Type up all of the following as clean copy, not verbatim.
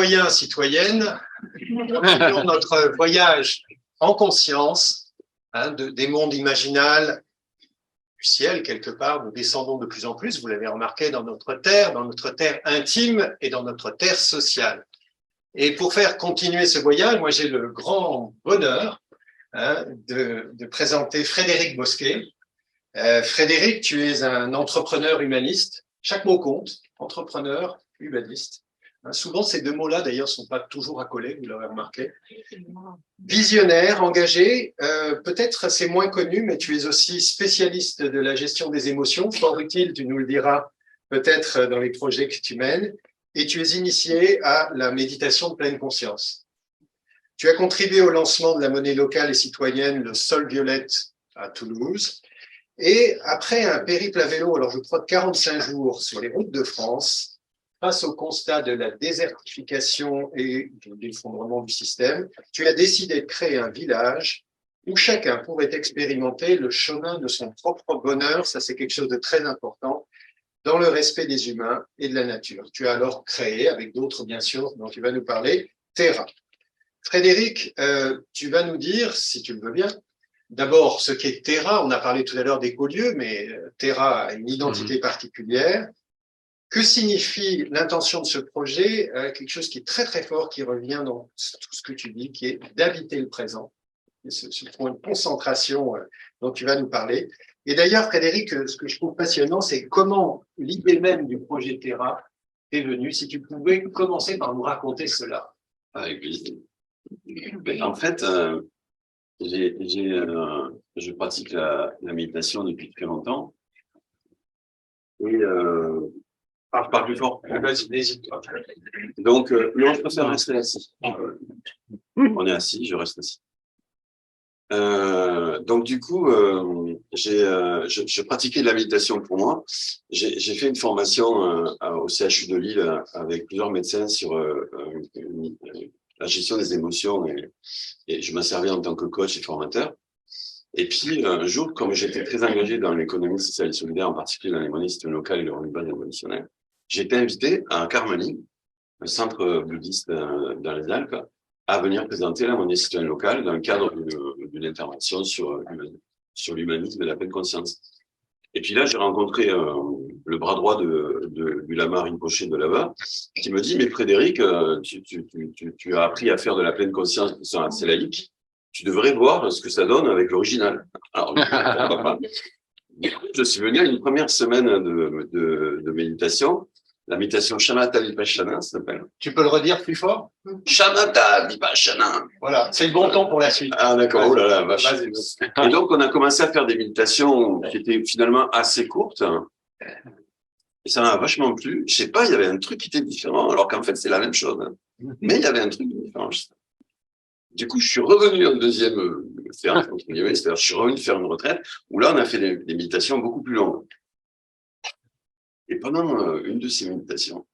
citoyens, citoyennes, continuons notre voyage en conscience des mondes imaginals du ciel, quelque part. Nous descendons de plus en plus, vous l'avez remarqué, dans notre terre intime et dans notre terre sociale. Et pour faire continuer ce voyage, moi j'ai le grand bonheur de présenter Frédéric Bosquet. Frédéric, tu es un entrepreneur humaniste. Chaque mot compte, entrepreneur, humaniste. Souvent, ces deux mots-là, d'ailleurs, ne sont pas toujours accolés, vous l'avez remarqué. Visionnaire, engagé, peut-être c'est moins connu, mais tu es aussi spécialiste de la gestion des émotions, fort utile, tu nous le diras peut-être dans les projets que tu mènes, et tu es initié à la méditation de pleine conscience. Tu as contribué au lancement de la monnaie locale et citoyenne, le Sol Violette à Toulouse, et après un périple à vélo, alors je crois de 45 jours sur les routes de France, face au constat de la désertification et de l'effondrement du système, tu as décidé de créer un village où chacun pourrait expérimenter le chemin de son propre bonheur. Ça, c'est quelque chose de très important, dans le respect des humains et de la nature. Tu as alors créé, avec d'autres bien sûr, dont tu vas nous parler, Terra. Frédéric, tu vas nous dire, si tu le veux bien, d'abord ce qu'est Terra. On a parlé tout à l'heure d'écolieux, mais Terra a une identité particulière. Que signifie l'intention de ce projet? Quelque chose qui est très très fort, qui revient dans tout ce que tu dis, qui est d'habiter le présent. C'est une concentration dont tu vas nous parler. Et d'ailleurs, Frédéric, ce que je trouve passionnant, c'est comment l'idée même du projet Terra est venue. Si tu pouvais commencer par nous raconter cela. Avec plaisir. En fait, je pratique la méditation depuis très longtemps. Et parle plus fort. Vas-y, n'hésite pas. Donc, non, je préfère rester assis. On est assis, je reste assis. Donc, du coup, je pratiquais de la méditation pour moi. J'ai fait une formation au CHU de Lille avec plusieurs médecins sur la gestion des émotions et je m'en servais en tant que coach et formateur. Et puis, un jour, comme j'étais très engagé dans l'économie sociale et solidaire, en particulier dans les monnaies locales et le revenu bas émotionnel, j'ai été invité à Carmeling, un centre bouddhiste dans les Alpes, à venir présenter la monnaie citoyenne locale dans le cadre d'une intervention sur l'humanisme et la pleine conscience. Et puis là, j'ai rencontré le bras droit du lama Rinpoché de là-bas, qui me dit, mais Frédéric, tu as appris à faire de la pleine conscience de façon assez laïque, tu devrais voir ce que ça donne avec l'original. Alors, je suis venu à une première semaine de méditation, la méditation Shamatha Vipassana, ça s'appelle. Tu peux le redire plus fort? Shamatha Vipassana. Voilà, c'est le bon temps pour la suite. Ah d'accord, oh là là, vache. Et donc, on a commencé à faire des méditations qui étaient finalement assez courtes. Et ça m'a vachement plu. Je sais pas, il y avait un truc qui était différent, alors qu'en fait, c'est la même chose. Mais il y avait un truc différent. Du coup, je suis revenu en deuxième séance, entre guillemets, c'est-à-dire je suis revenu faire une retraite, où là, on a fait des méditations beaucoup plus longues. Et pendant une de ces méditations,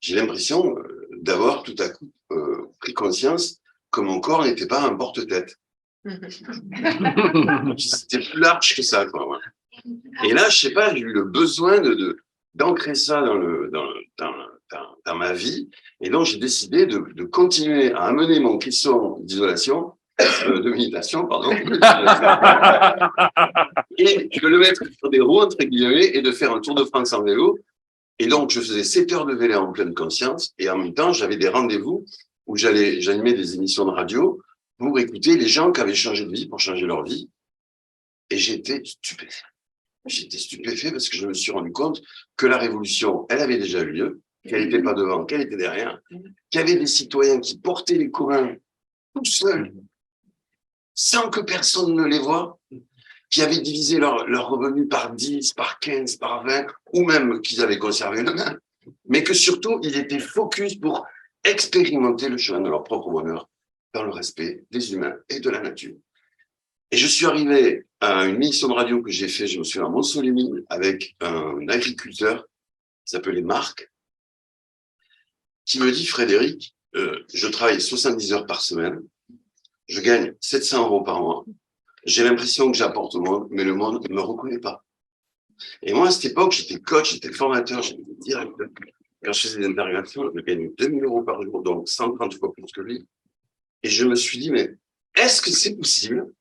j'ai l'impression d'avoir tout à coup pris conscience que mon corps n'était pas un porte-tête. C'était plus large que ça, quoi. Et là, je sais pas, j'ai eu le besoin d'ancrer ça dans ma vie. Et donc, j'ai décidé de continuer à amener mon caisson d'isolation, de méditation, pardon, et de le mettre sur des roues, entre guillemets, et de faire un tour de France en vélo. Et donc, je faisais 7 heures de vélo en pleine conscience, et en même temps, j'avais des rendez-vous où j'animais des émissions de radio pour écouter les gens qui avaient changé de vie pour changer leur vie. Et j'étais stupéfait. J'étais stupéfait parce que je me suis rendu compte que la révolution, elle avait déjà eu lieu, qu'elle n'était pas devant, qu'elle était derrière, qu'il y avait des citoyens qui portaient les communs tout seuls, sans que personne ne les voie, qui avaient divisé leur revenu par 10, par 15, par 20, ou même qu'ils avaient conservé le même, mais que surtout, ils étaient focus pour expérimenter le chemin de leur propre bonheur dans le respect des humains et de la nature. Et je suis arrivé à une émission de radio que j'ai fait, je me souviens, à Montsolimine, avec un agriculteur qui s'appelait Marc, qui me dit, Frédéric, je travaille 70 heures par semaine, je gagne 700 € par mois, j'ai l'impression que j'apporte au monde, mais le monde ne me reconnaît pas. Et moi, à cette époque, j'étais coach, j'étais formateur, j'étais directeur. quand je faisais des interventions, je gagnais 2 000 € par jour, donc 130 fois plus que lui. Et je me suis dit, mais est-ce que c'est possible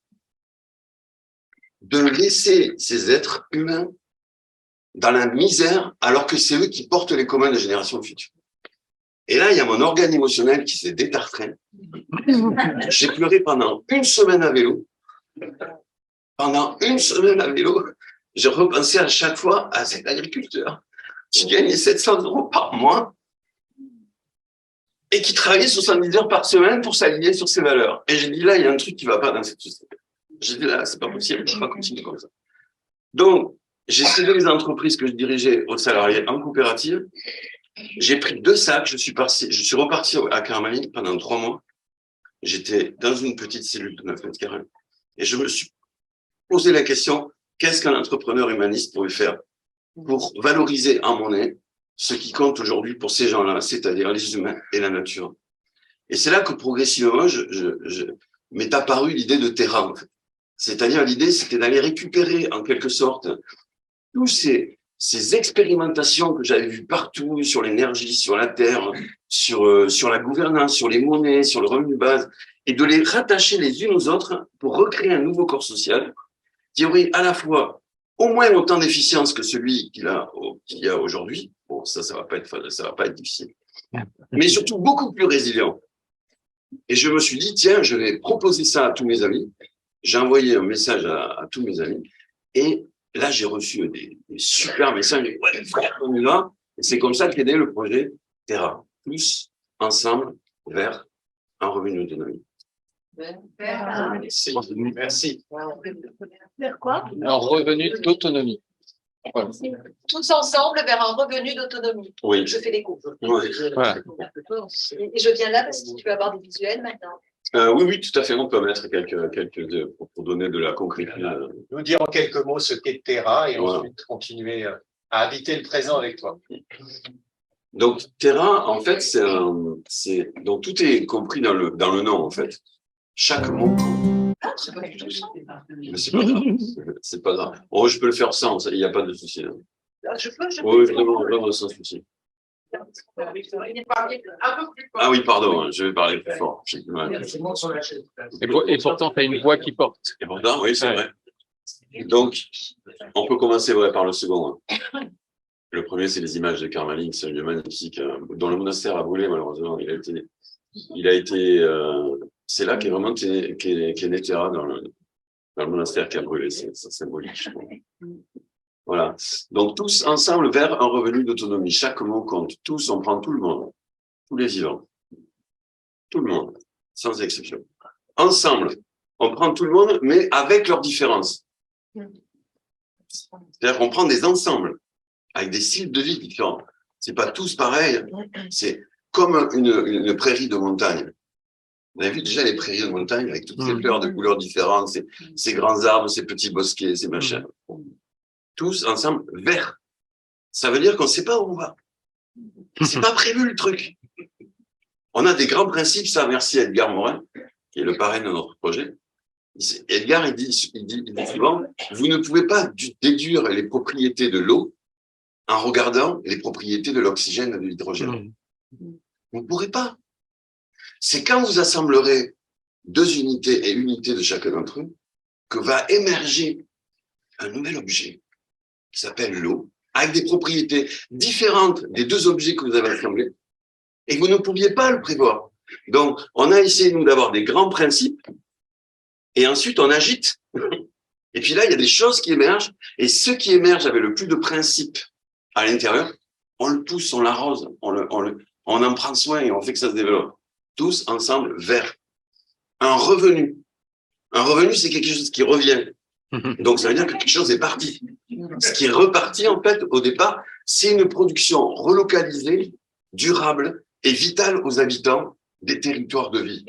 de laisser ces êtres humains dans la misère alors que c'est eux qui portent les communs des générations futures? Et là, il y a mon organe émotionnel qui s'est détartré. J'ai pleuré pendant 1 semaine à vélo. Pendant 1 semaine à vélo, j'ai repensé à chaque fois à cet agriculteur qui gagnait 700 € par mois et qui travaillait 70 heures par semaine pour s'aligner sur ses valeurs. Et j'ai dit, là, il y a un truc qui ne va pas dans cette société. J'ai dit, là, c'est pas possible, je ne peux pas continuer comme ça. Donc, j'ai cédé les entreprises que je dirigeais aux salariés en coopérative. J'ai pris 2 sacs, je suis reparti à Carmanie pendant 3 mois. J'étais dans une petite cellule de 9 mètres carrés. Et je me suis posé la question, qu'est-ce qu'un entrepreneur humaniste pourrait faire pour valoriser en monnaie ce qui compte aujourd'hui pour ces gens-là, c'est-à-dire les humains et la nature. Et c'est là que progressivement, m'est apparue l'idée de Terra, en fait. C'est-à-dire l'idée, c'était d'aller récupérer en quelque sorte tous ces expérimentations que j'avais vues partout sur l'énergie, sur la terre, sur la gouvernance, sur les monnaies, sur le revenu de base, et de les rattacher les unes aux autres pour recréer un nouveau corps social qui aurait à la fois au moins autant d'efficience que celui qu'il y a aujourd'hui. Bon, ça va pas être difficile. Mais surtout beaucoup plus résilient. Et je me suis dit, tiens, je vais proposer ça à tous mes amis. J'ai envoyé un message à tous mes amis. Et là, j'ai reçu des super messages. Ouais, frère, on y va. Et c'est comme ça qu'est né le projet Terra. Tous ensemble vers un revenu d'autonomie. Merci. Vers quoi? Un revenu d'autonomie. Voilà. Tous ensemble vers un revenu d'autonomie. Oui. Je fais des cours. Oui. Voilà. Et je viens là parce que tu peux avoir des visuels maintenant. Oui, tout à fait. On peut mettre quelques pour donner de la concrétude. Nous dire en quelques mots ce qu'est Terra et Voilà. ensuite continuer à habiter le présent avec toi. Donc Terra, en fait, donc tout est compris dans le nom, en fait. Chaque mot. Ah, c'est pas du tout ça. Mais c'est pas grave. C'est pas grave. Oh, je peux le faire sans, il n'y a pas de souci. Hein. Ah, je peux. Oui, vraiment sans souci. Ah oui, pardon, hein, je vais parler plus fort. J'ai du mal. Et pourtant, tu as une voix qui porte. Et pourtant, oui, c'est vrai. Donc, on peut commencer par le second. Hein. Le premier, c'est les images de Carmanie, c'est un lieu magnifique, dont le monastère a brûlé, malheureusement. C'est là qu'est vraiment qu'est né Terra dans le monastère qui a brûlé. C'est symbolique, je trouve. Voilà. Donc, tous ensemble vers un revenu d'autonomie. Chaque mot compte. Tous, on prend tout le monde. Tous les vivants. Tout le monde. Sans exception. Ensemble, on prend tout le monde, mais avec leurs différences. C'est-à-dire qu'on prend des ensembles, avec des styles de vie différents. C'est pas tous pareils. C'est comme une prairie de montagne. Vous avez vu déjà les prairies de montagne avec toutes ces fleurs de couleurs différentes, ces grands arbres, ces petits bosquets, ces machins. Tous ensemble vers. Ça veut dire qu'on ne sait pas où on va. C'est pas prévu le truc. On a des grands principes, ça, merci à Edgar Morin, qui est le parrain de notre projet. Edgar, il dit souvent, vous ne pouvez pas déduire les propriétés de l'eau en regardant les propriétés de l'oxygène et de l'hydrogène. Vous ne pourrez pas. C'est quand vous assemblerez 2 unités et unités de chacun d'entre eux que va émerger un nouvel objet qui s'appelle l'eau, avec des propriétés différentes des 2 objets que vous avez assemblés, et vous ne pouviez pas le prévoir. Donc, on a essayé, nous, d'avoir des grands principes, et ensuite, on agite. Et puis là, il y a des choses qui émergent, et ce qui émerge avec le plus de principes à l'intérieur, on le pousse, on l'arrose, on en prend soin, et on fait que ça se développe. Tous ensemble vers un revenu. Un revenu, c'est quelque chose qui revient. Donc, ça veut dire que quelque chose est parti. Ce qui est reparti, en fait, au départ, c'est une production relocalisée, durable et vitale aux habitants des territoires de vie.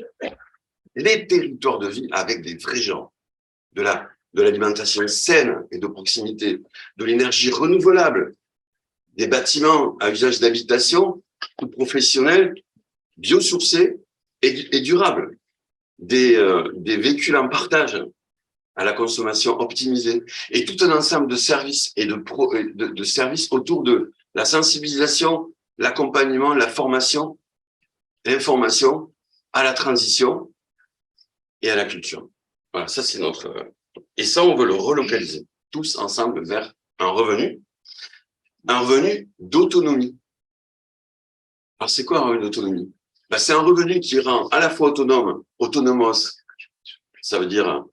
Les territoires de vie avec des vrais gens, de l'alimentation saine et de proximité, de l'énergie renouvelable, des bâtiments à usage d'habitation ou professionnel, biosourcés et durables, des véhicules en partage à la consommation optimisée, et tout un ensemble de services et de services autour de la sensibilisation l'accompagnement, la formation, l'information à la transition et à la culture. Voilà, ça c'est notre... Et ça, on veut le relocaliser tous ensemble vers un revenu d'autonomie. Alors, c'est quoi un revenu d'autonomie? Ben, c'est un revenu qui rend à la fois autonomos, ça veut dire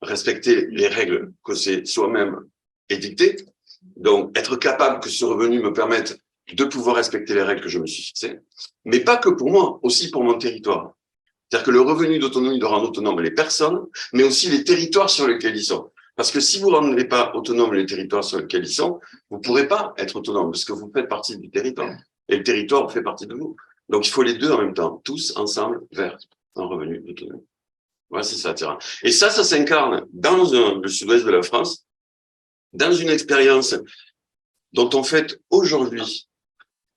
respecter les règles que c'est soi-même édictées. Donc, être capable que ce revenu me permette de pouvoir respecter les règles que je me suis fixées, mais pas que pour moi, aussi pour mon territoire. C'est-à-dire que le revenu d'autonomie doit rendre autonomes les personnes, mais aussi les territoires sur lesquels ils sont. Parce que si vous ne rendez pas autonomes les territoires sur lesquels ils sont, vous ne pourrez pas être autonome, parce que vous faites partie du territoire. Et le territoire fait partie de vous. Donc, il faut les deux en même temps, tous ensemble vers un revenu d'autonomie. Voilà, c'est ça, Thierry. Et ça s'incarne dans le sud-ouest de la France, dans une expérience dont on fête aujourd'hui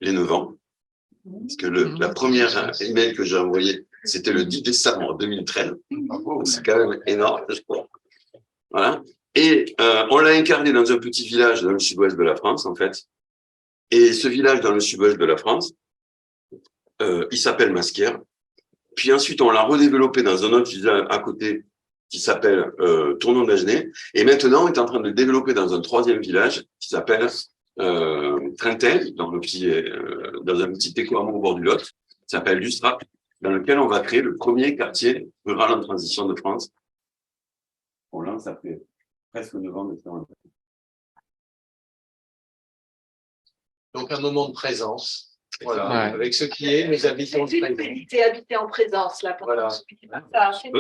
les 9 ans. Parce que la première email que j'ai envoyée, c'était le 10 décembre 2013. C'est quand même énorme, je crois. Voilà. Et on l'a incarné dans un petit village dans le sud-ouest de la France, en fait. Et ce village dans le sud-ouest de la France, il s'appelle Masquières. Puis ensuite, on l'a redéveloppé dans un autre village à côté qui s'appelle Tournon d'Agenais. Et maintenant, on est en train de le développer dans un 3e village qui s'appelle Trintel, dans un petit écohameau au bord du Lot, qui s'appelle Lustrap, dans lequel on va créer le premier quartier rural en transition de France. On lance après presque 9 ans d'expérience. Donc, un moment de présence. Voilà, Ouais. avec ce qui est, nous habitons C'est le une présent. méditer, habiter en présence, là, pour Voilà. ça, c'est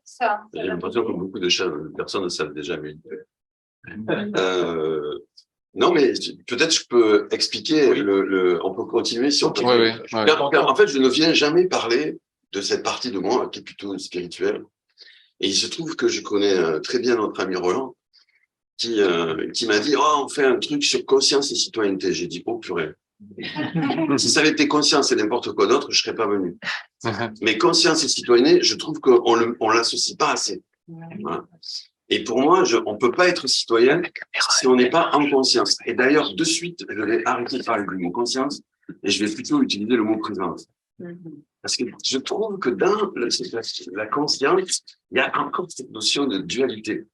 ça. J'ai l'impression que beaucoup de personnes ne savent déjà, mais non, mais peut-être je peux expliquer Oui. on peut continuer si on peut. Oui. En fait, je ne viens jamais parler de cette partie de moi qui est plutôt spirituelle. Et il se trouve que je connais très bien notre ami Roland, qui m'a dit, oh, on fait un truc sur conscience et citoyenneté. J'ai dit, oh purée. Si ça avait été conscience et n'importe quoi d'autre, je serais pas venu. Mais conscience et citoyenneté, je trouve qu'on l'associe pas assez. Voilà. Et pour moi, on peut pas être citoyen si on n'est pas en conscience. Et d'ailleurs, de suite, je vais arrêter de parler du mot conscience et je vais plutôt utiliser le mot présence. Parce que je trouve que dans la conscience, il y a encore cette notion de dualité.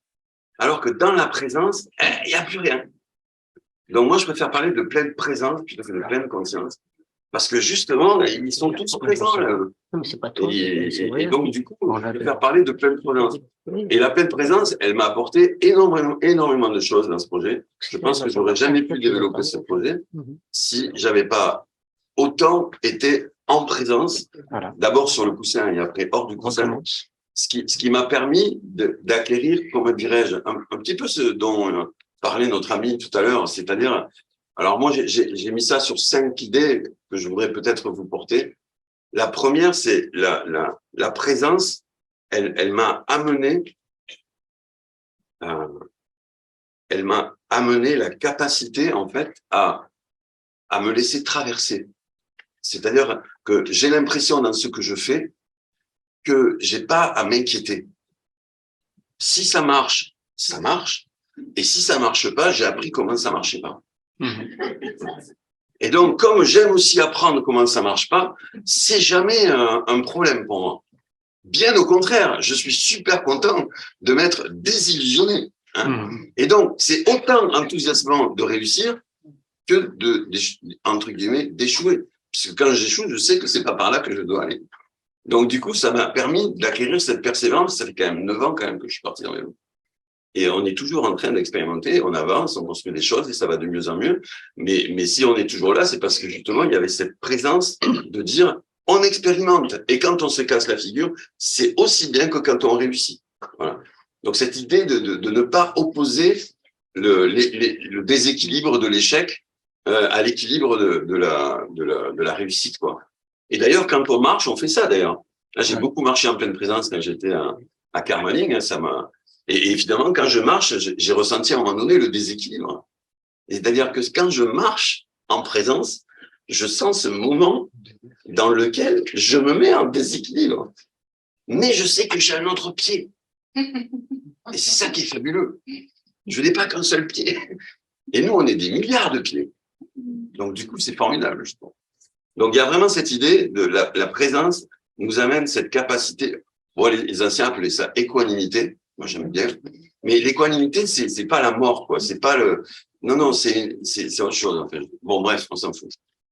Alors que dans la présence, il n'y a plus rien. Donc moi, je préfère parler de pleine présence plutôt que de pleine conscience. Parce que justement, ils sont tous présents là. Et donc, du coup, je préfère parler de pleine présence. Et la pleine présence, elle m'a apporté énormément de choses dans ce projet. Je pense que j'aurais jamais pu développer ce projet si j'avais pas autant été en présence, d'abord sur le coussin et après hors du coussin. Ce qui m'a permis d'acquérir, comment dirais-je, un petit peu ce dont parlait notre ami tout à l'heure, c'est-à-dire, alors moi j'ai mis ça sur 5 idées que je voudrais peut-être vous porter. La première, c'est la présence, elle m'a amené la capacité en fait à me laisser traverser. C'est-à-dire que j'ai l'impression dans ce que je fais que j'ai pas à m'inquiéter. Si ça marche, ça marche. Et si ça marche pas, j'ai appris comment ça marchait pas. Et donc, comme j'aime aussi apprendre comment ça marche pas, c'est jamais un problème pour moi. Bien au contraire, je suis super content de m'être désillusionné. Hein. Et donc, c'est autant enthousiasmant de réussir que entre guillemets, d'échouer. Parce que quand j'échoue, je sais que c'est pas par là que je dois aller. Donc, du coup, ça m'a permis d'acquérir cette persévérance. Ça fait quand même 9 ans quand même que je suis parti dans les loups. Et on est toujours en train d'expérimenter, on avance, on construit des choses et ça va de mieux en mieux. Mais si on est toujours là, c'est parce que justement, il y avait cette présence de dire, on expérimente. Et quand on se casse la figure, c'est aussi bien que quand on réussit. Voilà. Donc, cette idée de ne pas opposer le déséquilibre de l'échec à l'équilibre de la réussite, quoi. Et d'ailleurs, quand on marche, on fait ça, d'ailleurs. Là, j'ai beaucoup marché en pleine présence quand j'étais à Carmaling, ça m'a... Et évidemment, quand je marche, j'ai ressenti à un moment donné le déséquilibre. C'est-à-dire que quand je marche en présence, je sens ce moment dans lequel je me mets en déséquilibre. Mais je sais que j'ai un autre pied. Et c'est ça qui est fabuleux. Je n'ai pas qu'un seul pied. Et nous, on est des milliards de pieds. Donc, du coup, c'est formidable, je trouve. Donc, il y a vraiment cette idée de la présence nous amène cette capacité. Bon, les anciens appelaient ça équanimité. Moi, j'aime bien. Mais l'équanimité, c'est pas la mort, quoi. C'est pas le, non, non, c'est autre chose, en fait. Bon, bref, on s'en fout.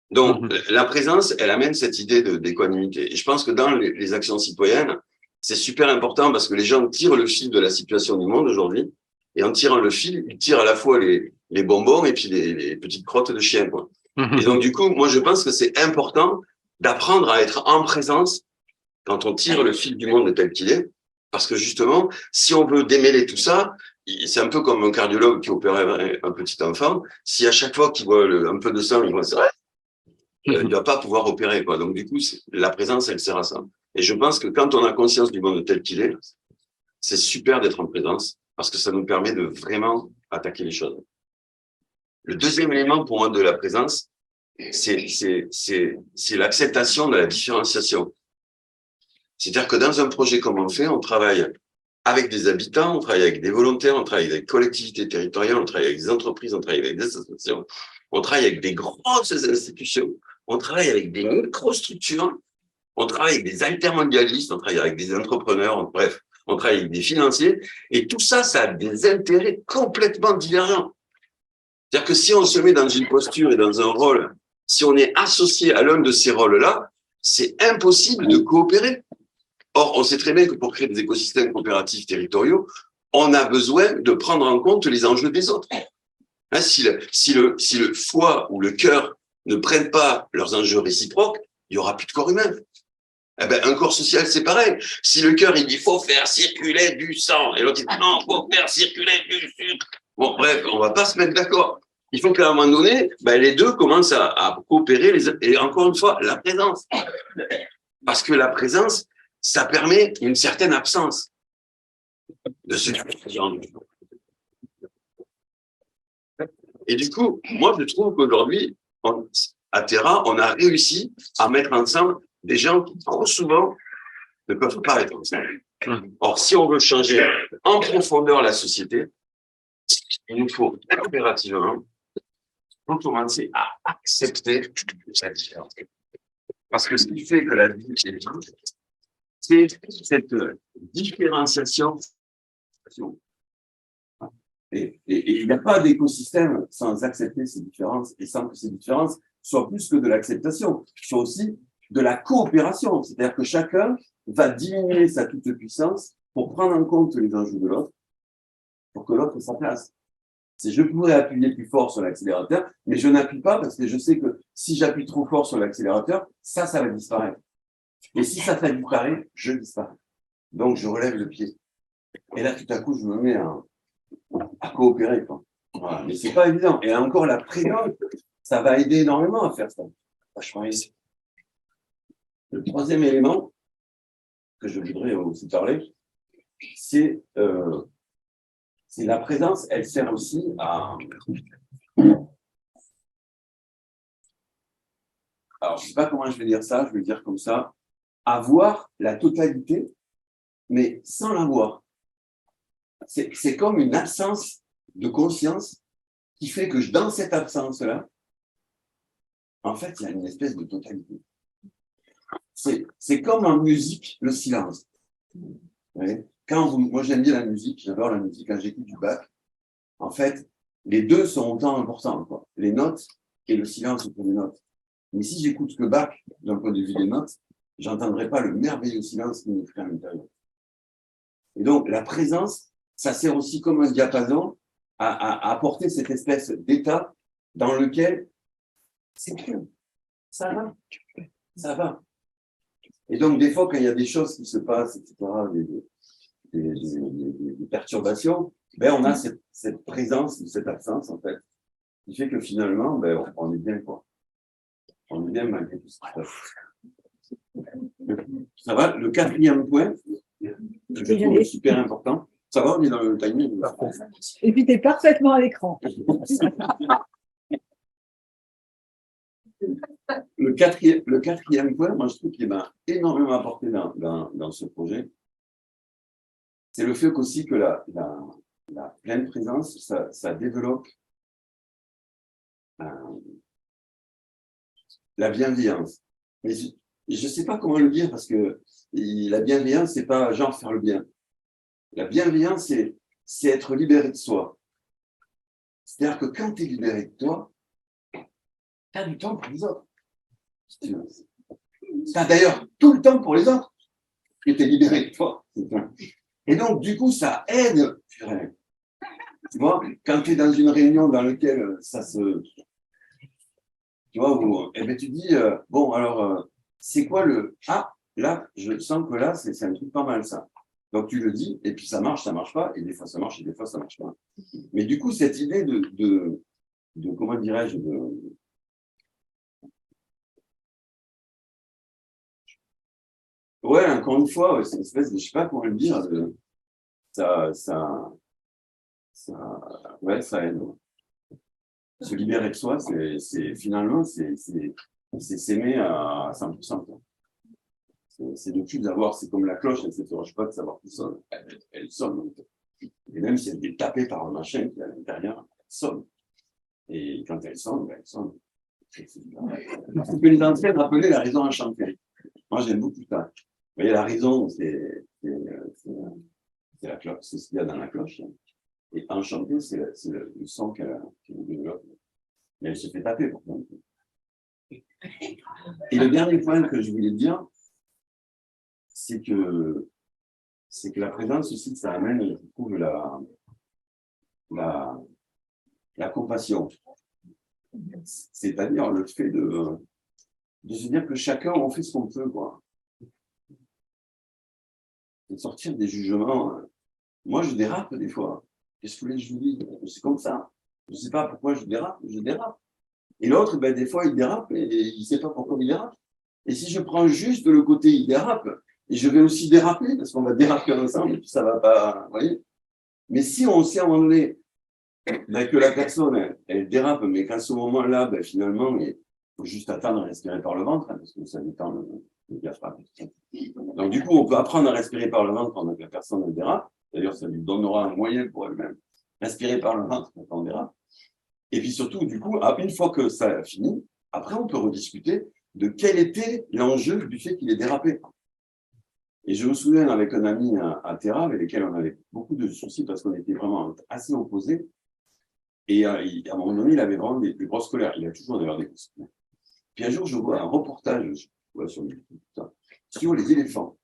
Donc, la présence, elle amène cette idée d'équanimité. Et je pense que dans les actions citoyennes, c'est super important parce que les gens tirent le fil de la situation du monde aujourd'hui. Et en tirant le fil, ils tirent à la fois les bonbons et puis les petites crottes de chien, quoi. Et donc, du coup, moi, je pense que c'est important d'apprendre à être en présence quand on tire le fil du monde tel qu'il est. Parce que justement, si on veut démêler tout ça, c'est un peu comme un cardiologue qui opérait un petit enfant. Si à chaque fois qu'il voit un peu de sang, il va se il va pas pouvoir opérer, quoi. Donc, du coup, la présence, elle sert à ça. Et je pense que quand on a conscience du monde tel qu'il est, c'est super d'être en présence parce que ça nous permet de vraiment attaquer les choses. Le deuxième élément pour moi de la présence, c'est l'acceptation de la différenciation. C'est-à-dire que dans un projet comme on fait, on travaille avec des habitants, on travaille avec des volontaires, on travaille avec des collectivités territoriales, on travaille avec des entreprises, on travaille avec des associations, on travaille avec des grosses institutions, on travaille avec des microstructures, on travaille avec des altermondialistes, on travaille avec des entrepreneurs, bref, on travaille avec des financiers, et tout ça, ça a des intérêts complètement divergents. C'est-à-dire que si on se met dans une posture et dans un rôle, si on est associé à l'un de ces rôles-là, c'est impossible de coopérer. Or, on sait très bien que pour créer des écosystèmes coopératifs territoriaux, on a besoin de prendre en compte les enjeux des autres. Hein, si le foie ou le cœur ne prennent pas leurs enjeux réciproques, il n'y aura plus de corps humain. Eh ben, un corps social, c'est pareil. Si le cœur, il dit, faut faire circuler du sang, et l'autre, il dit, non, faut faire circuler du sucre. Bon, bref, on va pas se mettre d'accord. Il faut qu'à un moment donné, ben, les deux commencent à coopérer. Et encore une fois, la présence. Parce que la présence, ça permet une certaine absence de ce genre. Et du coup, moi, je trouve qu'aujourd'hui, à Terra, on a réussi à mettre ensemble des gens qui, trop souvent, ne peuvent pas être ensemble. Or, si on veut changer en profondeur la société, il nous faut impérativement commencer à accepter la différence. Parce que ce qui fait que la vie est vie, c'est cette différenciation. Et il n'y a pas d'écosystème sans accepter ces différences et sans que ces différences soient plus que de l'acceptation, soient aussi de la coopération. C'est-à-dire que chacun va diminuer sa toute-puissance pour prendre en compte les enjeux de l'autre, pour que l'autre ait sa place. Je pourrais appuyer plus fort sur l'accélérateur, mais je n'appuie pas parce que je sais que si j'appuie trop fort sur l'accélérateur, ça va disparaître. Et si ça fait disparaître, je disparais. Donc, je relève le pied. Et là, tout à coup, je me mets à coopérer, quoi. Voilà. Mais c'est pas évident. Et encore, la présence, ça va aider énormément à faire ça. Vachement aider. Le troisième élément que je voudrais aussi parler, c'est la présence. Elle sert aussi à... Alors, je sais pas comment je vais dire ça, je vais dire comme ça. Avoir la totalité, mais sans l'avoir. C'est comme une absence de conscience qui fait que dans cette absence-là, en fait, il y a une espèce de totalité. C'est comme en musique, le silence. Ouais. Moi, j'aime bien la musique, j'adore la musique. Quand j'écoute du Bach, en fait, les deux sont autant importants, quoi. Les notes et le silence autour des notes. Mais si j'écoute que Bach, d'un point de vue des notes, j'entendrai pas le merveilleux silence qui nous crée à l'intérieur. Et donc, la présence, ça sert aussi comme un diapason à apporter cette espèce d'état dans lequel c'est bien, ça va, ça va. Et donc, des fois, quand il y a des choses qui se passent, etc., des perturbations, ben, on a cette présence, cette absence, en fait, qui fait que finalement, ben, on est bien, quoi. On est bien malgré tout ça. Ça va, le quatrième point, que je trouve super important. Ça va, on est dans le timing. Et puis, tu es parfaitement à l'écran. Le quatrième point, moi, je trouve qu'il m'a énormément apporté dans ce projet, c'est le fait qu'aussi que la pleine présence, ça développe la bienveillance. Mais je ne sais pas comment le dire parce que la bienveillance, c'est pas genre faire le bien. La bienveillance, c'est être libéré de soi. C'est-à-dire que quand tu es libéré de toi, tu as du temps pour les autres. Tu as d'ailleurs tout le temps pour les autres, que tu es libéré de toi. Et donc, du coup, ça aide. Tu vois, quand tu es dans une réunion dans laquelle ça se... Tu vois, où, eh ben, tu dis, bon, alors, c'est quoi le... Ah, là, je sens que là, c'est un truc pas mal, ça. Donc, tu le dis, et puis ça marche pas, et des fois ça marche, et des fois ça marche pas. Mais du coup, cette idée de comment dirais-je, ouais, encore une fois, ouais, c'est une espèce de, je sais pas comment le dire, ça, ouais, ça aide. Se libérer de soi, finalement, c'est s'aimer à 100%. C'est de plus d'avoir, c'est comme la cloche, elle ne s'efforce pas de savoir qui sonne. Elle sonne. Et même si elle est tapée par un machin qui est à l'intérieur, elle sonne. Et quand elle sonne, ben, elle sonne. Ce que les anciens appelaient la raison enchantée. Moi, j'aime beaucoup ça. Vous voyez, la raison, c'est la cloche, c'est ce qu'il y a dans la cloche. Et enchanté, c'est le son qu'elle développe. Mais elle se fait taper, pourtant. Et le dernier point que je voulais dire, c'est que la présence aussi, ça amène, je trouve, la compassion. C'est-à-dire le fait de se dire que chacun, on fait ce qu'on peut, quoi. De sortir des jugements. Moi, je dérape des fois. Qu'est-ce que je vous dis? C'est comme ça. Je ne sais pas pourquoi je dérape. Et l'autre, ben, des fois, il dérape et il ne sait pas pourquoi il dérape. Et si je prends juste le côté il dérape, et je vais aussi déraper, parce qu'on va déraper ensemble, et puis ça ne va pas, vous voyez. Mais si on sait à un moment donné ben, que la personne, elle dérape, mais qu'à ce moment-là, ben, finalement, il faut juste attendre à respirer par le ventre, hein, parce que ça détend le diaphragme. Donc, du coup, on peut apprendre à respirer par le ventre pendant que la personne elle dérape. D'ailleurs, ça lui donnera un moyen pour elle-même. Respirer par le ventre quand on dérape. Et puis surtout, du coup, une fois que ça a fini, après, on peut rediscuter de quel était l'enjeu du fait qu'il ait dérapé. Et je me souviens avec un ami à Terra, avec lequel on avait beaucoup de soucis parce qu'on était vraiment assez opposés. Et à un moment donné, il avait vraiment des grosses colères. Il a toujours d'ailleurs des grosses colères. Puis un jour, je vois un reportage sur YouTube, sur les éléphants.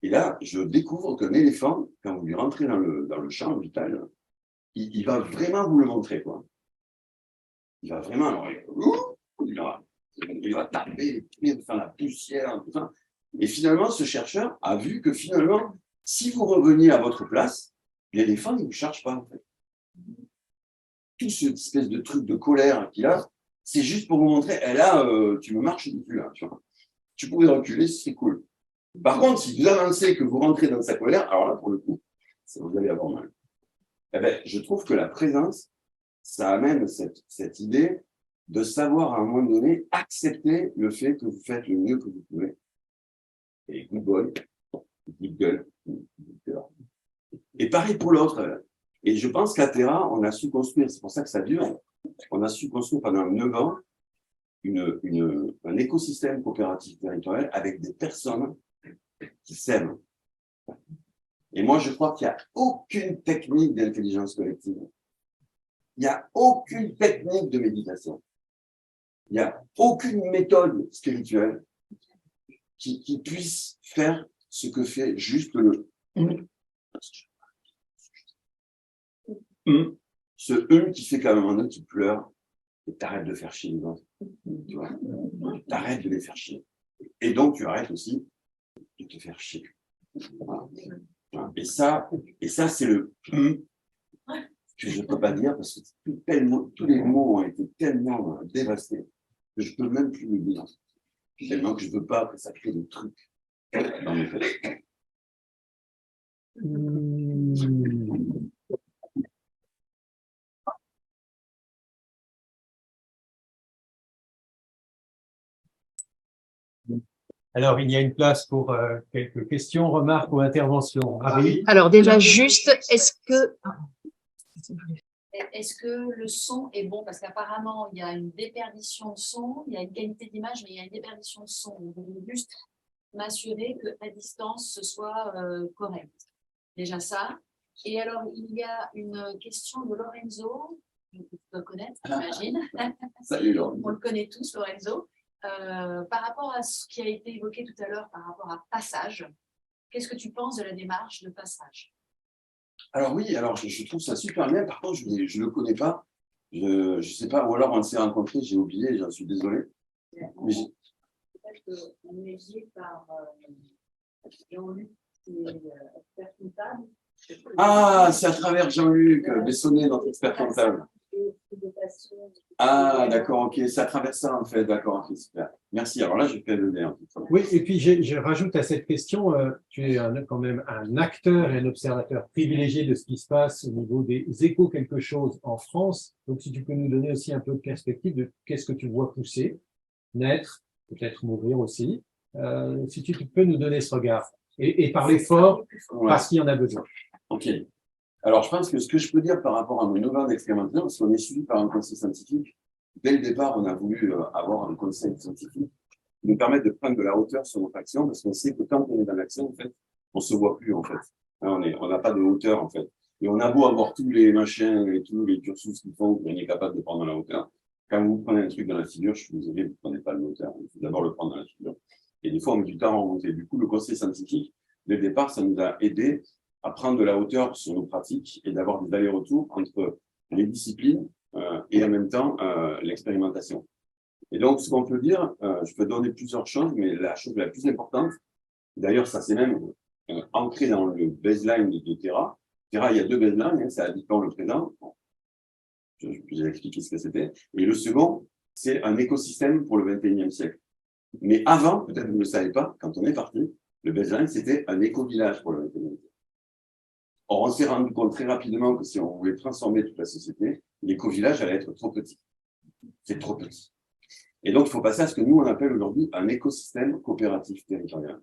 Et là, je découvre qu'un éléphant, quand vous lui rentrez dans le champ vital, il va vraiment vous le montrer, quoi. Il va vraiment, alors, il va taper les pieds, faire la poussière, tout ça. Et finalement, ce chercheur a vu que finalement, si vous reveniez à votre place, l'éléphant, il ne vous charge pas, en fait. Tout ce espèce de truc de colère qu'il a, c'est juste pour vous montrer, et là, tu me marches dessus, là, tu vois. Tu pouvais reculer, c'est cool. Par contre, si vous avancez, que vous rentrez dans sa colère, alors là, pour le coup, vous allez avoir mal. Eh ben, je trouve que la présence, ça amène cette idée de savoir à un moment donné accepter le fait que vous faites le mieux que vous pouvez. Et good boy, good girl, good girl. Et pareil pour l'autre. Et je pense qu'à Terra, on a su construire, c'est pour ça que ça dure, on a su construire pendant 9 ans un écosystème coopératif territorial avec des personnes qui s'aiment. Et moi, je crois qu'il n'y a aucune technique d'intelligence collective. Il n'y a aucune technique de méditation. Il n'y a aucune méthode spirituelle qui puisse faire ce que fait juste le ce qui fait qu'à un moment donné, tu pleures et t'arrêtes de faire chier les autres. Tu vois, t'arrêtes de les faire chier. Et donc, tu arrêtes aussi de te faire chier. Voilà. Et ça, c'est le que je ne peux pas dire parce que tous les mots ont été tellement dévastés que je ne peux même plus le dire. Tellement que je ne veux pas que ça crée des trucs dans mes têtes. Alors, il y a une place pour quelques questions, remarques ou interventions. Marie ? Alors déjà, juste, est-ce que... Est-ce que le son est bon? Parce qu'apparemment, il y a une déperdition de son, il y a une qualité d'image, mais il y a une déperdition de son. Donc, je veux juste m'assurer que la distance ce soit correcte. Déjà ça. Et alors, il y a une question de Lorenzo, que tu dois connaître, j'imagine. Salut Laurent. On le connaît tous, Lorenzo. Par rapport à ce qui a été évoqué tout à l'heure, par rapport à Passage, qu'est-ce que tu penses de la démarche de Passage? Alors oui, alors je trouve ça super bien. Par contre, je ne le connais pas. Je sais pas, ou alors on s'est rencontrés, j'ai oublié, j'en suis désolé. Mais Peut-être qu'on est lié par Jean-Luc, qui est expert comptable. ah, c'est à travers Jean-Luc Bessonnet, notre expert comptable. Ah, d'accord, ok, c'est à travers ça en fait, d'accord, ok, super. Merci, alors là, je fais le lien. Oui, et puis je rajoute à cette question, tu es quand même un acteur et un observateur privilégié de ce qui se passe au niveau des échos quelque chose en France. Donc, si tu peux nous donner aussi un peu de perspective de qu'est-ce que tu vois pousser, naître, peut-être mourir aussi. Si tu peux nous donner ce regard et parler fort Ouais. parce qu'il y en a besoin. Ok. Alors, je pense que ce que je peux dire par rapport à nos 9 ans d'expérimentation, parce qu'on est suivi par un conseil scientifique, dès le départ, on a voulu avoir un conseil scientifique qui nous permette de prendre de la hauteur sur notre action, parce qu'on sait que quand on est dans l'action, en fait, on se voit plus, en fait. Hein, on n'a pas de hauteur, en fait. Et on a beau avoir tous les machins et tous les cursus qui font qu'on est capable de prendre de la hauteur. Quand vous prenez un truc dans la figure, je suis désolé, vous ne prenez pas de hauteur. Il faut d'abord le prendre dans la figure. Et des fois, on met du temps à remonter. Du coup, le conseil scientifique, dès le départ, ça nous a aidé à prendre de la hauteur sur nos pratiques et d'avoir des allers-retours entre les disciplines et en même temps l'expérimentation. Et donc, ce qu'on peut dire, je peux donner plusieurs choses, mais la chose la plus importante, d'ailleurs, ça c'est même ancré dans le baseline de Terra. Terra, il y a 2 baselines, hein, c'est habitant le présent. Bon, je vais expliquer ce que c'était. Et le second, c'est un écosystème pour le 21e siècle. Mais avant, peut-être vous ne le savez pas, quand on est parti, le baseline, c'était un éco-village pour le 21e siècle. Or, on s'est rendu compte très rapidement que si on voulait transformer toute la société, l'éco-village allait être trop petit. C'est trop petit. Et donc, il faut passer à ce que nous, on appelle aujourd'hui un écosystème coopératif territorial.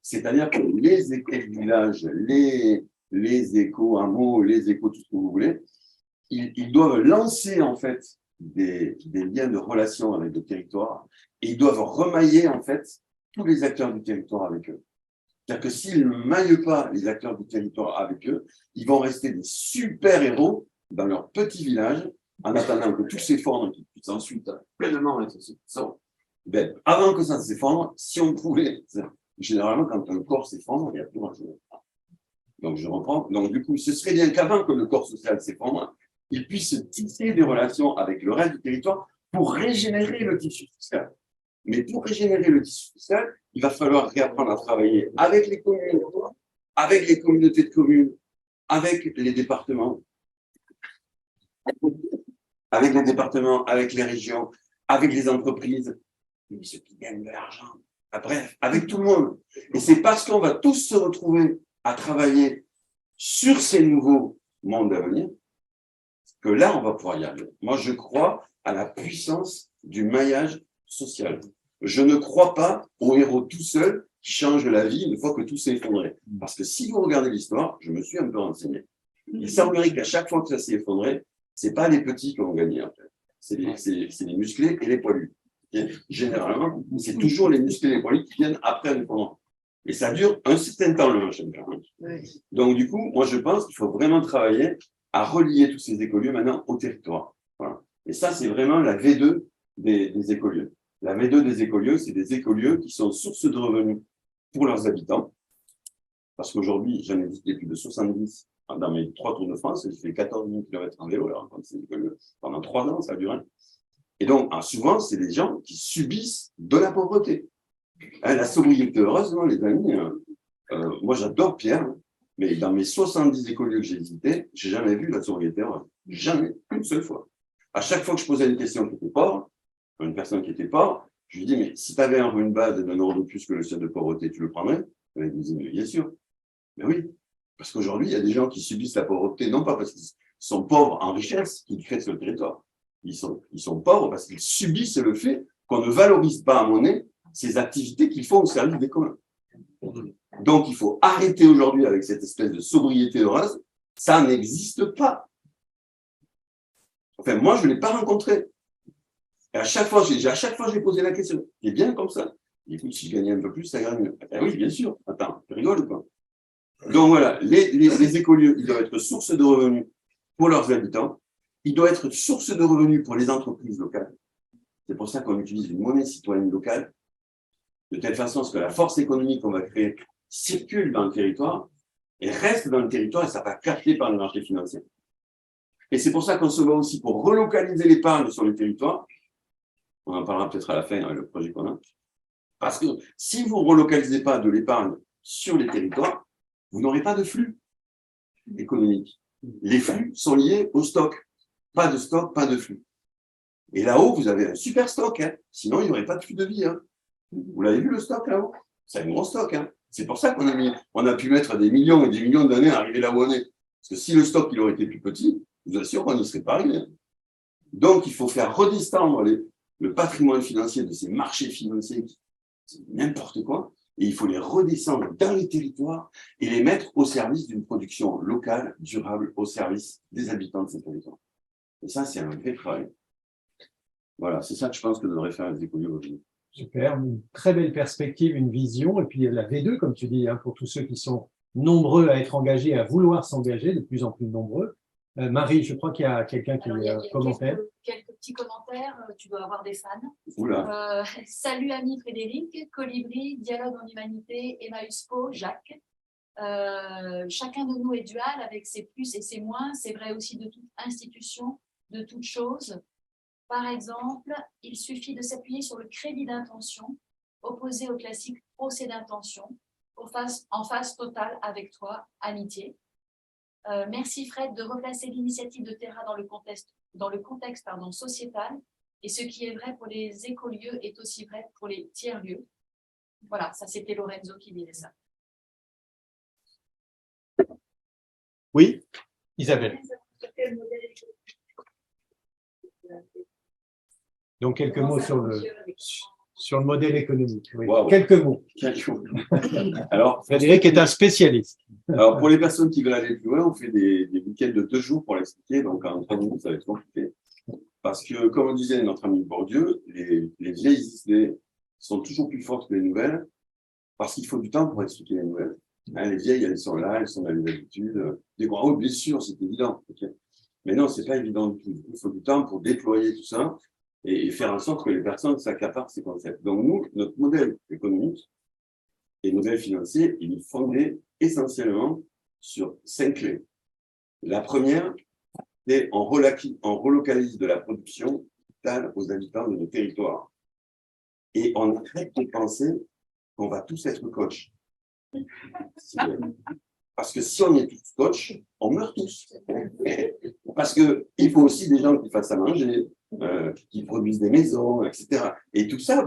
C'est-à-dire que les éco-villages, les éco-hameaux, les éco tout ce que vous voulez, ils doivent lancer, en fait, des liens de relation avec le territoire et ils doivent remailler, en fait, tous les acteurs du territoire avec eux. C'est-à-dire que s'ils ne maillent pas les acteurs du territoire avec eux, ils vont rester des super-héros dans leur petit village en attendant que tout s'effondre et qu'ils puissent ensuite pleinement être ça. Ben, avant que ça s'effondre, si on pouvait, généralement, quand un corps s'effondre, il n'y a plus grand-chose. Donc, je reprends. Donc, du coup, ce serait bien qu'avant que le corps social s'effondre, il puisse tisser des relations avec le reste du territoire pour régénérer le tissu social. Mais pour régénérer le tissu social, il va falloir réapprendre à travailler avec les communes, avec les communautés de communes, avec les départements, avec les régions, avec les entreprises, mais ceux qui gagnent de l'argent. Bref, avec tout le monde. Et c'est parce qu'on va tous se retrouver à travailler sur ces nouveaux mondes à venir que là, on va pouvoir y arriver. Moi, je crois à la puissance du maillage social. Je ne crois pas au héros tout seul qui change la vie une fois que tout s'est effondré. Parce que si vous regardez l'histoire, je me suis un peu renseigné. Il semblerait qu'à chaque fois que ça s'est effondré, c'est pas les petits qui ont gagné, en fait. C'est les musclés et les poilus. Et généralement, c'est toujours les musclés et les poilus qui viennent après l'effondrement. Et ça dure un certain temps, le machin. Donc, du coup, moi, je pense qu'il faut vraiment travailler à relier tous ces écolieux maintenant au territoire. Voilà. Et ça, c'est vraiment la V2 des écolieux. La V2 des écolieux, c'est des écolieux qui sont source de revenus pour leurs habitants. Parce qu'aujourd'hui, j'en ai visité plus de 70 dans mes 3 tours de France. J'ai fait 14 000 km en vélo pendant 3 ans, ça a duré. Et donc, souvent, c'est des gens qui subissent de la pauvreté. La sobriété, heureusement, les amis, moi j'adore Pierre, mais dans mes 70 écolieux que j'ai visités, j'ai jamais vu la sobriété heureuse. Jamais, une seule fois. À chaque fois que je posais une question qui était pauvre, une personne qui était pauvre, je lui dis, mais si tu avais un rhume bas d'un euro de plus que le seuil de pauvreté, tu le prendrais? Il me disait, mais bien sûr. Mais oui, parce qu'aujourd'hui, il y a des gens qui subissent la pauvreté, non pas parce qu'ils sont pauvres en richesse, qu'ils créent sur le territoire. Ils sont pauvres parce qu'ils subissent le fait qu'on ne valorise pas à monnaie ces activités qu'ils font au service des communs. Donc, il faut arrêter aujourd'hui avec cette espèce de sobriété heureuse. Ça n'existe pas. Enfin, moi, je ne l'ai pas rencontré. Et à chaque fois, j'ai posé la question. C'est bien comme ça. Écoute, si je gagnais un peu plus, ça gagne mieux. Ah oui, bien sûr. Attends, tu rigoles ou quoi? Donc voilà, les écolieux, ils doivent être source de revenus pour leurs habitants. Ils doivent être source de revenus pour les entreprises locales. C'est pour ça qu'on utilise une monnaie citoyenne locale, de telle façon que la force économique qu'on va créer circule dans le territoire et reste dans le territoire et ça va capter par le marché financier. Et c'est pour ça qu'on se bat aussi pour relocaliser l'épargne sur le territoire. On en parlera peut-être à la fin avec le projet qu'on a. Parce que si vous ne relocalisez pas de l'épargne sur les territoires, vous n'aurez pas de flux économique. Les flux sont liés au stock. Pas de stock, pas de flux. Et là-haut, vous avez un super stock. Hein. Sinon, il n'y aurait pas de flux de vie. Hein. Vous l'avez vu, le stock là-haut? C'est un gros stock. Hein. C'est pour ça on a pu mettre des millions et des millions d'années à arriver là où on est. Parce que si le stock il aurait été plus petit, je vous assure qu'on n'y serait pas arrivé. Donc, il faut faire redescendre le patrimoine financier de ces marchés financiers, c'est n'importe quoi, et il faut les redescendre dans les territoires et les mettre au service d'une production locale, durable, au service des habitants de ces territoires. Et ça, c'est un vrai travail. Voilà, c'est ça que je pense que devraient faire les écoliers aujourd'hui. Super, une très belle perspective, une vision, et puis la V2, comme tu dis, hein, pour tous ceux qui sont nombreux à être engagés, à vouloir s'engager, de plus en plus nombreux. Marie, je crois qu'il y a quelqu'un qui commentait. Quelques petits commentaires, tu dois avoir des fans. Oula. Salut ami Frédéric, Colibri, Dialogue en Humanité, Emmaüs Po, Jacques. Chacun de nous est dual avec ses plus et ses moins. C'est vrai aussi de toute institution, de toute chose. Par exemple, il suffit de s'appuyer sur le crédit d'intention, opposé au classique procès d'intention, en phase totale avec toi, amitié. Merci Fred de replacer l'initiative de Terra dans le contexte sociétal, et ce qui est vrai pour les écolieux est aussi vrai pour les tiers-lieux. Voilà, ça c'était Lorenzo qui disait ça. Oui, Isabelle. Donc, quelques mots sur le modèle économique. Oui. Wow. Quelques mots. Alors, Frédéric est un spécialiste. Alors, pour les personnes qui veulent aller plus loin, on fait des week-ends de 2 jours pour l'expliquer. Donc, en 3 minutes, ça va être compliqué. Parce que, comme on disait notre ami Bourdieu, les vieilles idées sont toujours plus fortes que les nouvelles, parce qu'il faut du temps pour expliquer les nouvelles. Hein, les vieilles, elles sont là, elles sont dans les habitudes. Oh, bien sûr, c'est évident. Okay. Mais non, c'est pas évident du tout. Il faut du temps pour déployer tout ça et faire en sorte que les personnes s'accaparent ces concepts. Donc, nous, notre modèle économique et modèle financier, il est fondé essentiellement sur 5 clés. La première, c'est on relocalise de la production totale aux habitants de nos territoires. Et on arrête de penser qu'on va tous être coach. Parce que si on est tous coach, on meurt tous. Parce que il faut aussi des gens qui fassent à manger, qui produisent des maisons, etc. Et tout ça,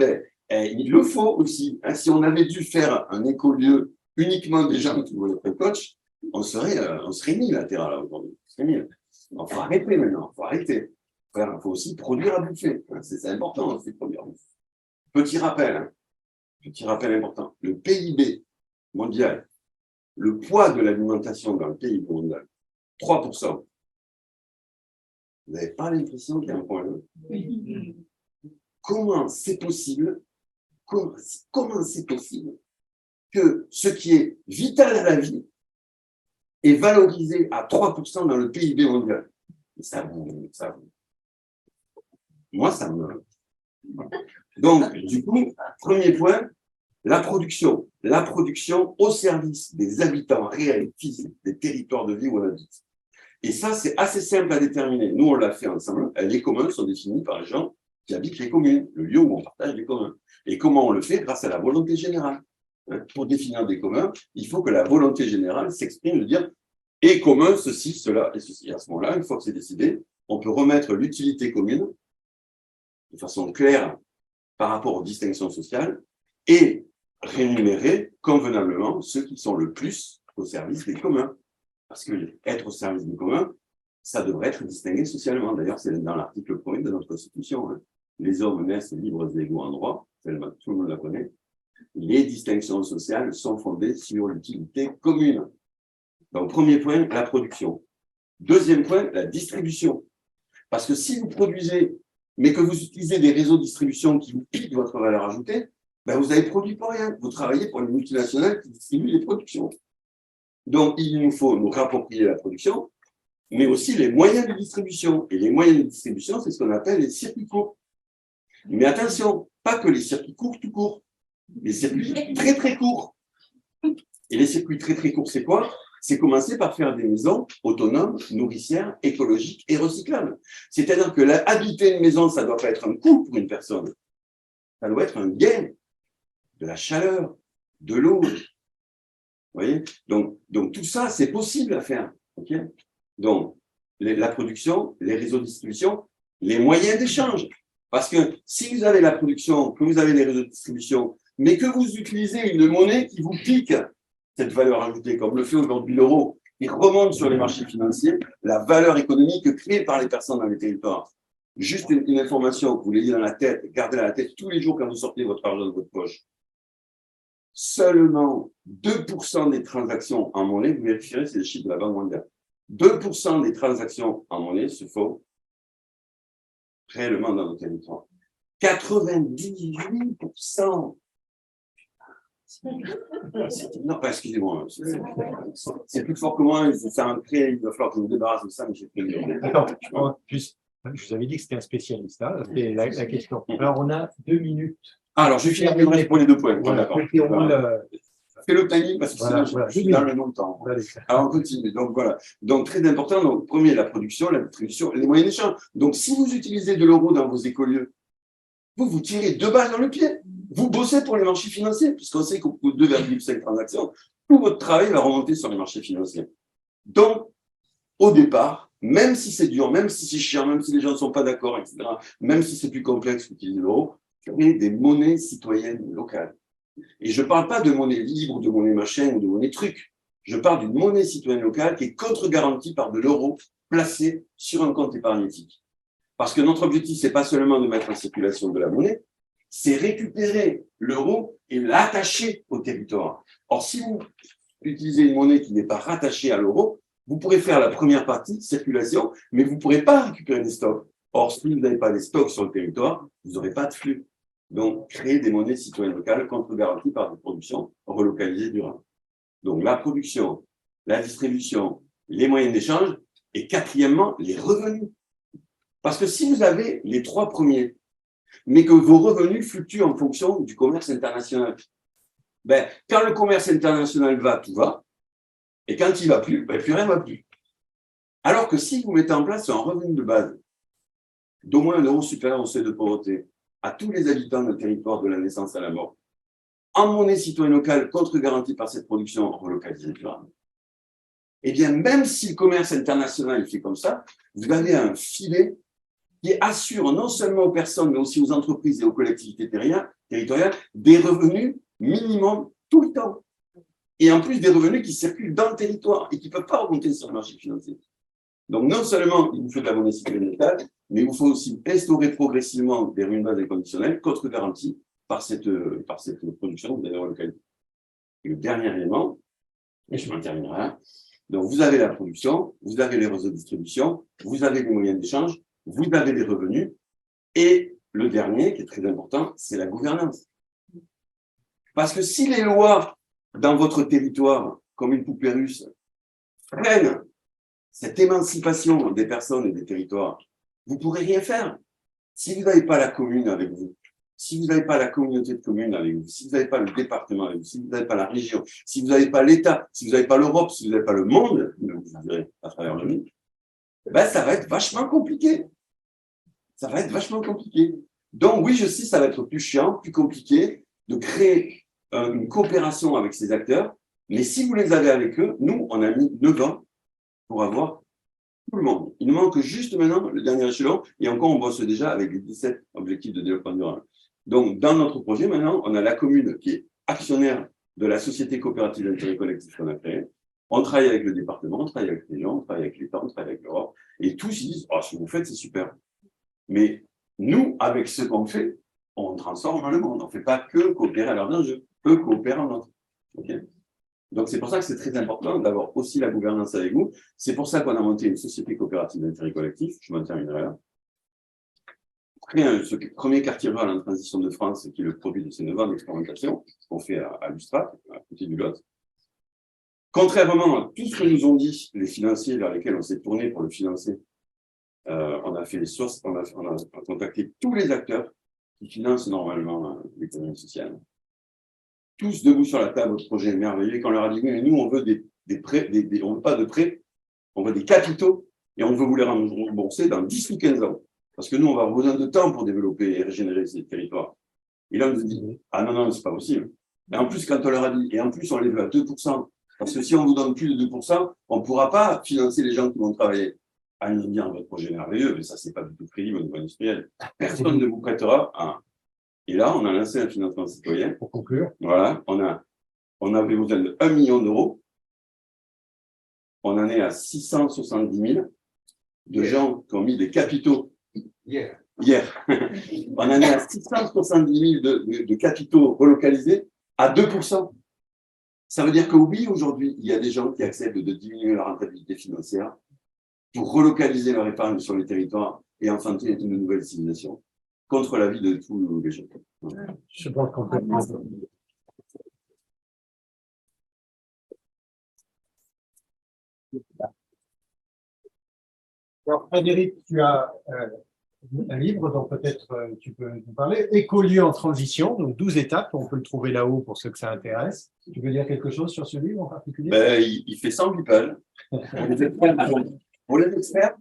il le faut aussi. Si on avait dû faire un écolieu uniquement des gens qui voulaient être coach, on serait mis à Terra là aujourd'hui. Il faut arrêter maintenant, il faut arrêter. Il faut aussi produire à bouffer. C'est important aussi de produire à bouffer. Petit rappel important. Le PIB mondial, le poids de l'alimentation dans le PIB mondial, 3%. Vous n'avez pas l'impression qu'il y a un problème? Oui. Comment c'est possible que ce qui est vital à la vie est valorisé à 3% dans le PIB mondial? Moi, ça me... Donc, du coup, premier point, la production au service des habitants réels, physiques, des territoires de vie où on habite. Et ça, c'est assez simple à déterminer. Nous, on l'a fait ensemble. Les communs sont définis par les gens qui habitent les communes, le lieu où on partage les communs. Et comment on le fait? Grâce à la volonté générale. Pour définir des communs, il faut que la volonté générale s'exprime de dire et commun, ceci, cela et ceci. À ce moment-là, une fois que c'est décidé, on peut remettre l'utilité commune de façon claire par rapport aux distinctions sociales et rémunérer convenablement ceux qui sont le plus au service des communs. Parce que être au service du commun, ça devrait être distingué socialement. D'ailleurs, c'est dans l'article 1er de notre Constitution. Hein. Les hommes naissent libres et égaux en droit, tout le monde la connaît. Les distinctions sociales sont fondées sur l'utilité commune. Donc, premier point, la production. Deuxième point, la distribution. Parce que si vous produisez, mais que vous utilisez des réseaux de distribution qui vous piquent votre valeur ajoutée, ben vous avez produit pour rien. Vous travaillez pour une multinationale qui distribue les productions. Donc, il nous faut nous réapproprier la production, mais aussi les moyens de distribution. Et les moyens de distribution, c'est ce qu'on appelle les circuits courts. Mais attention, pas que les circuits courts tout court, les circuits très très courts. Et les circuits très très courts, c'est quoi? C'est commencer par faire des maisons autonomes, nourricières, écologiques et recyclables. C'est-à-dire que habiter une maison, ça ne doit pas être un coût pour une personne. Ça doit être un gain. De la chaleur, de l'eau. Vous voyez? Donc, tout ça, c'est possible à faire. Okay? Donc, la production, les réseaux de distribution, les moyens d'échange. Parce que si vous avez la production, que vous avez les réseaux de distribution, mais que vous utilisez une monnaie qui vous pique cette valeur ajoutée, comme le fait aujourd'hui l'euro, qui remonte sur les marchés financiers, la valeur économique créée par les personnes dans les territoires. Juste une information que vous l'ayez dans la tête, gardez-la dans la tête tous les jours quand vous sortez votre argent de votre poche. Seulement 2% des transactions en monnaie, vous vérifierez, c'est le chiffre de la Banque mondiale, 2% des transactions en monnaie se font réellement dans nos territoires. 98%. Non, excusez-moi, c'est plus fort que moi, c'est un trait, il va falloir que je me débarrasse de ça, mais j'ai pris le... D'accord, je vous avais dit que c'était un spécialiste, hein, c'est la question. Alors, on a 2 minutes. Alors, je vais finir pour les 2 points. Voilà, fais le timing parce que sinon, je suis dans le temps. Alors, on continue. Donc, voilà. Donc, très important. Donc, premier, la production, la distribution, les moyens d'échange. Donc, si vous utilisez de l'euro dans vos écolieux, vous tirez 2 balles dans le pied. Vous bossez pour les marchés financiers, puisqu'on sait qu'au bout de 2,5 transactions, tout votre travail va remonter sur les marchés financiers. Donc, au départ, même si c'est dur, même si c'est chiant, même si les gens ne sont pas d'accord, etc., même si c'est plus complexe qu'utiliser l'euro, créer des monnaies citoyennes locales. Et je ne parle pas de monnaie libre, de monnaie machin ou de monnaie truc. Je parle d'une monnaie citoyenne locale qui est contre-garantie par de l'euro placé sur un compte épargnétique. Parce que notre objectif, c'est pas seulement de mettre en circulation de la monnaie, c'est récupérer l'euro et l'attacher au territoire. Or, si vous utilisez une monnaie qui n'est pas rattachée à l'euro, vous pourrez faire la première partie, circulation, mais vous ne pourrez pas récupérer des stocks. Or, si vous n'avez pas des stocks sur le territoire, vous n'aurez pas de flux. Donc, créer des monnaies citoyennes locales contre-garanties par des productions relocalisées durables. Donc, la production, la distribution, les moyens d'échange et quatrièmement, les revenus. Parce que si vous avez les 3 premiers, mais que vos revenus fluctuent en fonction du commerce international, ben, quand le commerce international va, tout va, et quand il ne va plus, ben, plus rien ne va plus. Alors que si vous mettez en place un revenu de base d'au moins 1 euro supérieur au seuil de pauvreté à tous les habitants d'un territoire de la naissance à la mort, en monnaie citoyenne locale contre-garantie par cette production relocalisée durable, eh bien, même si le commerce international fait comme ça, vous avez un filet qui assure non seulement aux personnes, mais aussi aux entreprises et aux collectivités territoriales des revenus minimum tout le temps. Et en plus des revenus qui circulent dans le territoire et qui ne peuvent pas remonter sur le marché financier. Donc, non seulement il vous faut de la monnaie citoyenne locale, mais il vous faut aussi instaurer progressivement des revenus de base inconditionnels contre-garantis par cette production que vous avez relocalisée. Et le dernier élément, et je m'en terminerai là, donc vous avez la production, vous avez les réseaux de distribution, vous avez les moyens d'échange, vous avez les revenus, et le dernier, qui est très important, c'est la gouvernance. Parce que si les lois dans votre territoire, comme une poupée russe, freinent cette émancipation des personnes et des territoires, vous ne pourrez rien faire. Si vous n'avez pas la commune avec vous, si vous n'avez pas la communauté de communes avec vous, si vous n'avez pas le département avec vous, si vous n'avez pas la région, si vous n'avez pas l'État, si vous n'avez pas l'Europe, si vous n'avez pas le monde, vous direz à travers le monde, ben ça va être vachement compliqué. Ça va être vachement compliqué. Donc oui, je sais, ça va être plus chiant, plus compliqué de créer une coopération avec ces acteurs, mais si vous les avez avec eux, nous, on a mis 9 ans pour avoir tout le monde. Il nous manque juste maintenant le dernier échelon, et encore on bosse déjà avec les 17 objectifs de développement durable. Donc, dans notre projet, maintenant, on a la commune qui est actionnaire de la société coopérative d'intérêt collectif qu'on a créée. On travaille avec le département, on travaille avec les gens, on travaille avec l'État, on travaille avec l'Europe, et tous ils disent « Oh, ce que vous faites, c'est super ». Mais nous, avec ce qu'on fait, on transforme le monde. On ne fait pas que coopérer à leurs enjeux, eux coopèrent en notre. Okay. Donc, c'est pour ça que c'est très important d'avoir aussi la gouvernance avec vous. C'est pour ça qu'on a monté une société coopérative d'intérêt collectif. Je m'en terminerai là. Ce premier quartier rural en transition de France, qui est le produit de ces 9 ans d'expérimentation qu'on fait à Lustrat, à côté du Lot. Contrairement à tout ce que nous ont dit les financiers vers lesquels on s'est tourné pour le financer, on a fait les sources, on a contacté tous les acteurs qui financent normalement l'économie sociale. Tous debout sur la table, votre projet est merveilleux. Quand on leur a dit, oui, mais nous, on veut des prêts, on veut pas de prêts, on veut des capitaux, et on veut vous les rembourser dans 10 ou 15 ans. Parce que nous, on va avoir besoin de temps pour développer et régénérer ces territoires. Et là, on nous dit, ah non, c'est pas possible. Et en plus, quand on leur a dit, et en plus, on les veut à 2%, parce que si on vous donne plus de 2%, on ne pourra pas financer les gens qui vont travailler. Ah, ils nous disent, votre projet est merveilleux, mais ça, c'est pas du tout crédible au niveau industriel. Personne ne vous prêtera. Et là, on a lancé un financement citoyen. Pour conclure. Voilà, on avait besoin de 1 million d'euros. On en est à 670 000 de gens qui ont mis des capitaux. Hier. On en est à 670 000 de capitaux relocalisés à 2%. Ça veut dire que oui, aujourd'hui, il y a des gens qui acceptent de diminuer leur rentabilité financière pour relocaliser leur épargne sur les territoires et enfanter une nouvelle civilisation contre l'avis de tous les gens. Je pense complètement. Alors, Frédéric, tu as un livre dont peut-être tu peux nous parler, Écolieu en transition, donc 12 étapes, on peut le trouver là-haut pour ceux que ça intéresse. Tu veux dire quelque chose sur ce livre en particulier? Il fait 108 pages. Pour les experts,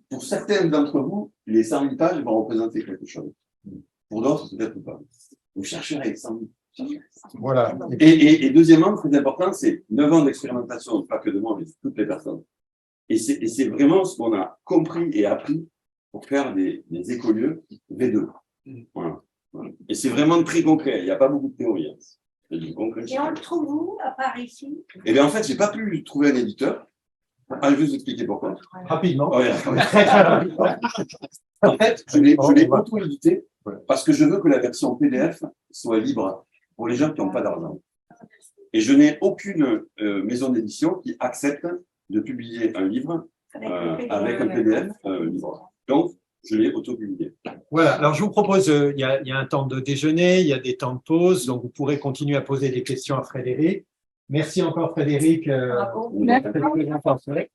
pour certains d'entre vous, les 108 pages vont représenter quelque chose. Pour d'autres, peut-être pas. Vous chercherez 108. Voilà. Et deuxièmement, très important, c'est 9 ans d'expérimentation, pas que de moi, mais de toutes les personnes. Et c'est vraiment ce qu'on a compris et appris pour faire des écolieux V2. Voilà. Et c'est vraiment très concret. Il n'y a pas beaucoup de théorie. Hein. C'est du concret. Et on le trouve où, à part ici? Eh bien, en fait, j'ai pas pu trouver un éditeur. Je vais vous expliquer pourquoi. Rapidement. Ouais. En fait, je l'ai auto-édité parce que je veux que la version PDF soit libre pour les gens qui n'ont pas d'argent. Et je n'ai aucune maison d'édition qui accepte de publier un livre avec un PDF libre. Donc, je l'ai auto-publié. Voilà, alors je vous propose, il y a un temps de déjeuner, il y a des temps de pause, donc vous pourrez continuer à poser des questions à Frédéric. Merci encore Frédéric. Bravo. Merci.